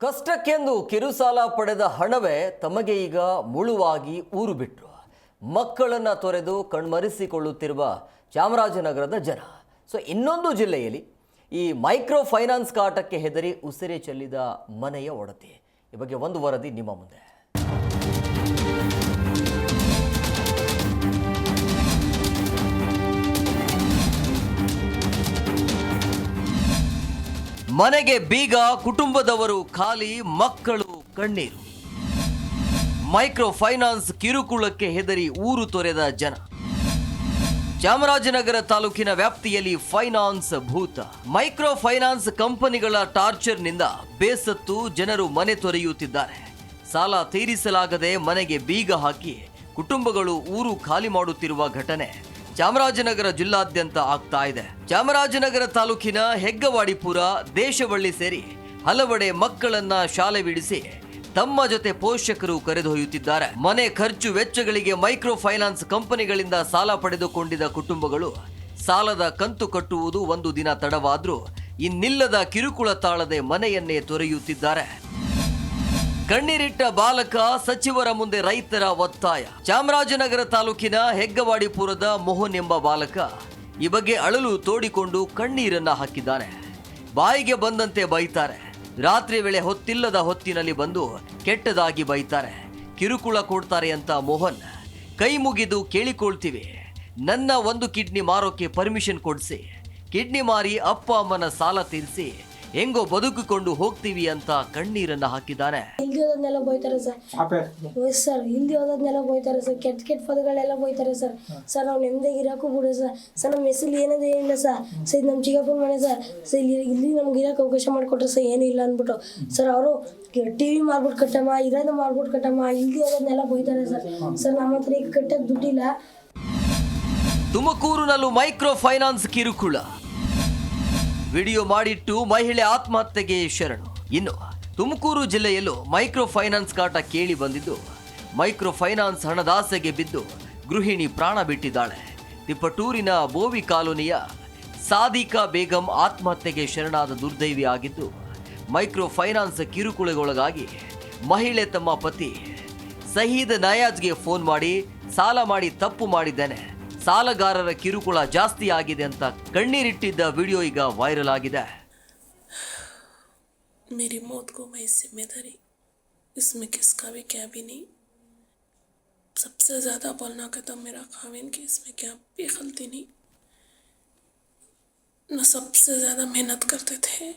ಕಷ್ಟಕ್ಕೆಂದು ಕಿರುಸಾಲ ಪಡೆದ ಹಣವೇ ತಮಗೆ ಈಗ ಮುಳುವಾಗಿ ಊರು ಬಿಟ್ಟರು. ಮಕ್ಕಳನ್ನು ತೊರೆದು ಕಣ್ಮರೆಸಿಕೊಳ್ಳುತ್ತಿರುವ ಚಾಮರಾಜನಗರದ ಜನ. ಇನ್ನೊಂದು ಜಿಲ್ಲೆಯಲ್ಲಿ ಈ ಮೈಕ್ರೋ ಫೈನಾನ್ಸ್ ಕಾಟಕ್ಕೆ ಹೆದರಿ ಉಸಿರೇ ಚೆಲ್ಲಿದ ಮನೆಯ ಒಡತಿ. ಈ ಬಗ್ಗೆ ಒಂದು ವರದಿ ನಿಮ್ಮ ಮುಂದೆ. ಮನೆಗೆ ಬೀಗ, ಕುಟುಂಬದವರು ಖಾಲಿ, ಮಕ್ಕಳು ಕಣ್ಣೀರು. ಮೈಕ್ರೋ ಫೈನಾನ್ಸ್ ಕಿರುಕುಳಕ್ಕೆ ಹೆದರಿ ಊರು ತೊರೆದ ಜನ. ಚಾಮರಾಜನಗರ ತಾಲೂಕಿನ ವ್ಯಾಪ್ತಿಯಲ್ಲಿ ಫೈನಾನ್ಸ್ ಭೂತ. ಮೈಕ್ರೋ ಫೈನಾನ್ಸ್ ಕಂಪನಿಗಳ ಟಾರ್ಚರ್ನಿಂದ ಬೇಸತ್ತು ಜನರು ಮನೆ ತೊರೆಯುತ್ತಿದ್ದಾರೆ. ಸಾಲ ತೀರಿಸಲಾಗದೆ ಮನೆಗೆ ಬೀಗ ಹಾಕಿ ಕುಟುಂಬಗಳು ಊರು ಖಾಲಿ ಮಾಡುತ್ತಿರುವ ಘಟನೆ ಚಾಮರಾಜನಗರ ಜಿಲ್ಲಾದ್ಯಂತ ಆಗ್ತಾ ಇದೆ. ಚಾಮರಾಜನಗರ ತಾಲೂಕಿನ ಹೆಗ್ಗವಾಡಿಪುರ, ದೇಶವಳ್ಳಿ ಸೇರಿ ಹಲವೆಡೆ ಮಕ್ಕಳನ್ನ ಶಾಲೆ ಬಿಡಿಸಿ ತಮ್ಮ ಜೊತೆ ಪೋಷಕರು ಕರೆದೊಯ್ಯುತ್ತಿದ್ದಾರೆ. ಮನೆ ಖರ್ಚು ವೆಚ್ಚಗಳಿಗೆ ಮೈಕ್ರೋ ಫೈನಾನ್ಸ್ ಕಂಪನಿಗಳಿಂದ ಸಾಲ ಪಡೆದುಕೊಂಡಿದ್ದ ಕುಟುಂಬಗಳು ಸಾಲದ ಕಂತು ಕಟ್ಟುವುದು ಒಂದು ದಿನ ತಡವಾದ್ರೂ ಇನ್ನಿಲ್ಲದ ಕಿರುಕುಳ ತಾಳದೆ ಮನೆಯನ್ನೇ ತೊರೆಯುತ್ತಿದ್ದಾರೆ. ಕಣ್ಣೀರಿಟ್ಟ ಬಾಲಕ, ಸಚಿವರ ಮುಂದೆ ರೈತರ ಒತ್ತಾಯ. ಚಾಮರಾಜನಗರ ತಾಲೂಕಿನ ಹೆಗ್ಗವಾಡಿಪುರದ ಮೋಹನ್ ಎಂಬ ಬಾಲಕ ಈ ಬಗ್ಗೆ ಅಳಲು ತೋಡಿಕೊಂಡು ಕಣ್ಣೀರನ್ನ ಹಾಕಿದ್ದಾನೆ. ಬಾಯಿಗೆ ಬಂದಂತೆ ಬೈತಾರೆ. ರಾತ್ರಿ ವೇಳೆ ಹೊತ್ತಿಲ್ಲದ ಹೊತ್ತಿನಲ್ಲಿ ಬಂದು ಕೆಟ್ಟದಾಗಿ ಬೈತಾರೆ, ಕಿರುಕುಳ ಕೊಡ್ತಾರೆ ಅಂತ ಮೋಹನ್ ಕೈ ಮುಗಿದು ಕೇಳಿಕೊಳ್ತೀವಿ, ನನ್ನ ಒಂದು ಕಿಡ್ನಿ ಮಾರೋಕೆ ಪರ್ಮಿಷನ್ ಕೊಡಿಸಿ, ಕಿಡ್ನಿ ಮಾರಿ ಅಪ್ಪ ಅಮ್ಮನ ಸಾಲ ತೀರಿಸಿ ಹೆಂಗೋ ಬದುಕಿಕೊಂಡು ಹೋಗ್ತೀವಿ ಅಂತ ಕಣ್ಣೀರನ್ನ ಹಾಕಿದ್ದಾನೆ. ಹಿಂದಿ ಓದೋದನ್ನೆಲ್ಲ ಬೋಯ್ತಾರೆ ಸರ್ ಹಿಂದಿ ಓದೋದನ್ನೆಲ್ಲ ಬೋಯ್ತಾರೆ ಸರ್, ಕೆಟ್ಟ ಪದಗಳೆಲ್ಲ ಬೋಯ್ತಾರೆ ಸರ್ ನಾವು ನೆಮ್ಮದಿಯಾಗಿ ಇರೋಕ್ಕೂ ಬಿಡು ಸರ್ ನಮ್ಮ ಹೆಸರು ಏನದೇ ಇಲ್ಲ ಸರ್ ಇದು ನಮ್ಮ ಚಿಕ್ಕಪ್ಪನ ಮನೆ ಸರ್ ಇಲ್ಲಿ ನಮ್ಗೆ ಇರೋಕೆ ಅವಕಾಶ ಮಾಡಿಕೊಟ್ರೆ ಸರ್ ಏನೂ ಇಲ್ಲ ಅಂದ್ಬಿಟ್ಟು ಸರ್ ಅವರು ಟಿವಿ ಮಾಡ್ಬಿಟ್ಟು ಕಟ್ಟಮ್ಮ, ಇರೋದು ಮಾಡ್ಬಿಟ್ಟು ಕಟ್ಟಮ್ಮ, ಹಿಂದಿ ಓದೋದನ್ನೆಲ್ಲ ಬೋಯ್ತಾರೆ ಸರ್ ನಮ್ಮ ಹತ್ರ ಈಗ ಕಟ್ಟಕ್ಕೆ ದುಡ್ಡಿಲ್ಲ. ತುಮಕೂರಿನಲ್ಲೂ ಮೈಕ್ರೋ ಫೈನಾನ್ಸ್ ಕಿರುಕುಳ. ವಿಡಿಯೋ ಮಾಡಿಟ್ಟು ಮಹಿಳೆ ಆತ್ಮಹತ್ಯೆಗೆ ಶರಣು. ಇನ್ನು ತುಮಕೂರು ಜಿಲ್ಲೆಯಲ್ಲೂ ಮೈಕ್ರೋ ಫೈನಾನ್ಸ್ ಕಾಟ ಕೇಳಿ ಬಂದಿದ್ದು, ಮೈಕ್ರೋ ಫೈನಾನ್ಸ್ ಹಣದಾಸೆಗೆ ಬಿದ್ದು ಗೃಹಿಣಿ ಪ್ರಾಣ ಬಿಟ್ಟಿದ್ದಾಳೆ. ತಿಪ್ಪಟೂರಿನ ಬೋವಿ ಕಾಲೋನಿಯ ಸಾದಿಕಾ ಬೇಗಂ ಆತ್ಮಹತ್ಯೆಗೆ ಶರಣಾದ ದುರ್ದೈವಿ ಆಗಿದ್ದು, ಮೈಕ್ರೋ ಫೈನಾನ್ಸ್ ಕಿರುಕುಳಗೊಳಗಾಗಿ ಮಹಿಳೆ ತಮ್ಮ ಪತಿ ಸಹೀದ್ ನಯಾಜ್ಗೆ ಫೋನ್ ಮಾಡಿ ಸಾಲ ಮಾಡಿ ತಪ್ಪು ಮಾಡಿದ್ದೇನೆ, ಸಾಲಗಾರರ ಕಿರುಕುಳ ಜಾಸ್ತಿ ಆಗಿದೆ ಅಂತ ಕಣ್ಣೀರಿಟ್ಟಿದ್ದ ವಿಡಿಯೋ ಈಗ ವೈರಲ್ ಆಗಿದೆ. मेरी मौत को मैं जिम्मेदारी इसमें किसका भी क्या भी नहीं. सबसे ज़्यादा बोलना कहता मेरा खाविन की, इसमें क्या भी गलती नहीं. न सबसे ज़्यादा मेहनत करते थे,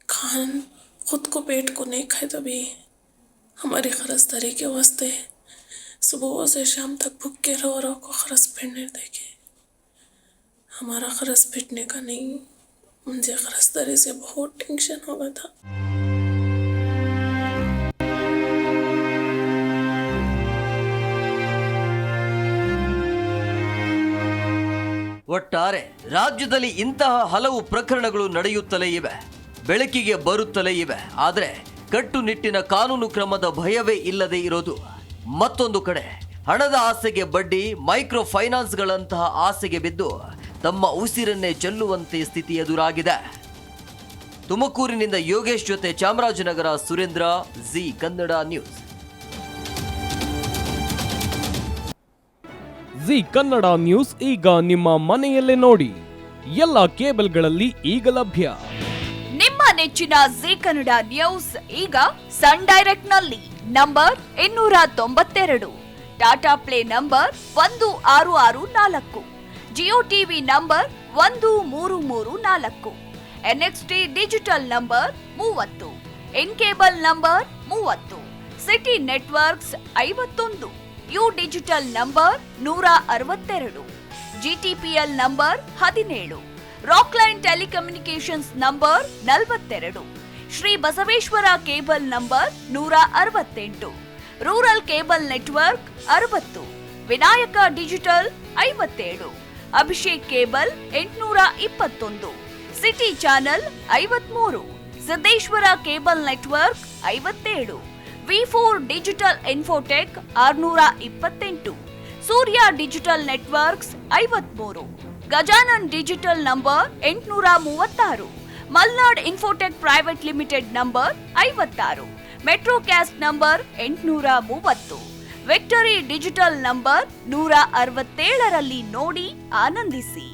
खान खुद को पेट को नहीं खाए तो भी हमारी खरसदारी के वास्ते सुबह से शाम तक भूखे रो को खरस फिरने देखे. हमारा खरस फिटने का नहीं, मुझे खरसदारी से बहुत टेंशन हो गया था. ಒಟ್ಟಾರೆ ರಾಜ್ಯದಲ್ಲಿ ಇಂತಹ ಹಲವು ಪ್ರಕರಣಗಳು ನಡೆಯುತ್ತಲೇ ಇವೆ, ಬೆಳಕಿಗೆ ಬರುತ್ತಲೇ ಇವೆ. ಆದರೆ ಕಟ್ಟುನಿಟ್ಟಿನ ಕಾನೂನು ಕ್ರಮದ ಭಯವೇ ಇಲ್ಲದೆ ಇರೋದು. ಮತ್ತೊಂದು ಕಡೆ ಹಣದ ಆಸೆಗೆ ಬಡ್ಡಿ, ಮೈಕ್ರೋ ಫೈನಾನ್ಸ್ಗಳಂತಹ ಆಸೆಗೆ ಬಿದ್ದು ತಮ್ಮ ಉಸಿರನ್ನೇ ಚೆಲ್ಲುವಂತೆ ಸ್ಥಿತಿ ಎದುರಾಗಿದೆ. ತುಮಕೂರಿನಿಂದ ಯೋಗೇಶ್ ಜೊತೆ Chamarajanagar, Surendra, G Kannada news. G Kannada news ಈಗ ನಿಮ್ಮ ಮನೆಯಲ್ಲೇ ನೋಡಿ. ಎಲ್ಲ ಕೇಬಲ್ಗಳಲ್ಲಿ ಈಗ ಲಭ್ಯ. ನಿಮ್ಮ ನೆಚ್ಚಿನ ಜಿ ಕನ್ನಡ ನ್ಯೂಸ್ ಈಗ ಸನ್ ಡೈರೆಕ್ಟ್ ನಲ್ಲಿ number 292, Tata play number 1664, Jio TV number 1334, NXT digital number 30, N cable number 30, city networks 51, U digital number 162, GTPL number 17, Rockline telecommunications number 42, Shri Basaveshwara cable number 168, rural cable network 60, Vinayaka digital 57, Abhishek cable 821, city channel 53, Siddeshwara cable network 57, ವಿ4 digital infotech 628, Surya digital networks 53, Gajanan digital number 836, Malnad infotech private limited number 56, metro cast number 830, victory digital number 167ರಲ್ಲಿ ನೋಡಿ ಆನಂದಿಸಿ.